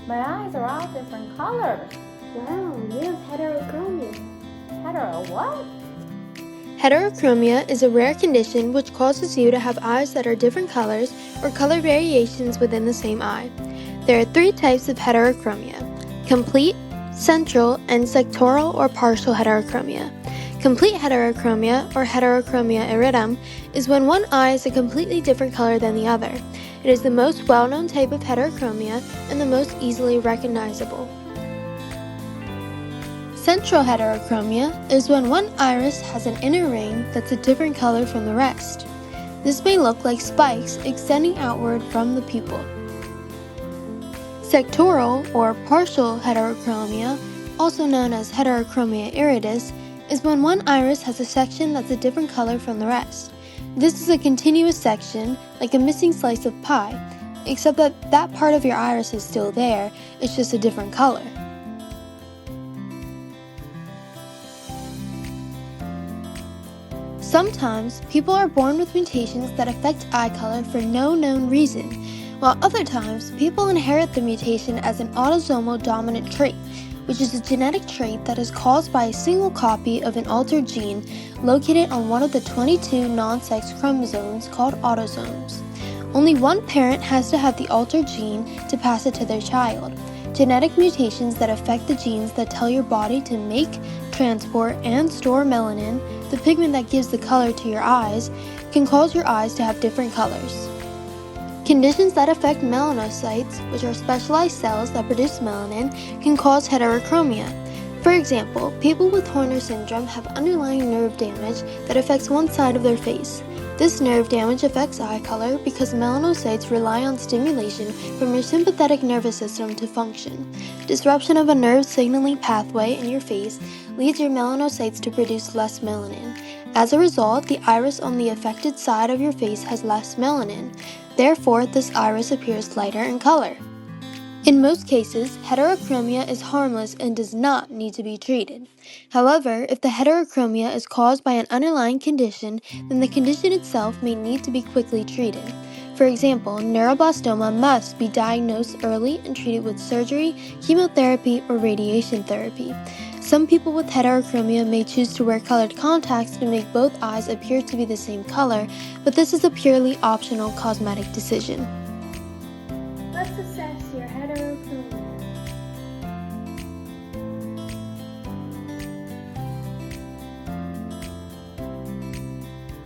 My eyes are all different colors. Wow, you have heterochromia. Hetero what? Heterochromia is a rare condition which causes you to have eyes that are different colors or color variations within the same eye. There are three types of heterochromia: complete, central, and sectoral or partial heterochromia. Complete heterochromia, or heterochromia iridum, is when one eye is a completely different color than the other. It is the most well-known type of heterochromia and the most easily recognizable. Central heterochromia is when one iris has an inner ring that's a different color from the rest. This may look like spikes extending outward from the pupil. Sectoral or partial heterochromia, also known as heterochromia iridis, is when one iris has a section that's a different color from the rest. This is a continuous section, like a missing slice of pie, except that that part of your iris is still there, it's just a different color. Sometimes, people are born with mutations that affect eye color for no known reason, while other times, people inherit the mutation as an autosomal dominant trait, which is a genetic trait that is caused by a single copy of an altered gene located on one of the 22 non-sex chromosomes called autosomes. Only one parent has to have the altered gene to pass it to their child. Genetic mutations that affect the genes that tell your body to make, transport, and store melanin, the pigment that gives the color to your eyes, can cause your eyes to have different colors. Conditions that affect melanocytes, which are specialized cells that produce melanin, can cause heterochromia. For example, people with Horner syndrome have underlying nerve damage that affects one side of their face. This nerve damage affects eye color because melanocytes rely on stimulation from your sympathetic nervous system to function. Disruption of a nerve signaling pathway in your face leads your melanocytes to produce less melanin. As a result, the iris on the affected side of your face has less melanin. Therefore, this iris appears lighter in color. In most cases, heterochromia is harmless and does not need to be treated. However, if the heterochromia is caused by an underlying condition, then the condition itself may need to be quickly treated. For example, neuroblastoma must be diagnosed early and treated with surgery, chemotherapy, or radiation therapy. Some people with heterochromia may choose to wear colored contacts to make both eyes appear to be the same color, but this is a purely optional cosmetic decision.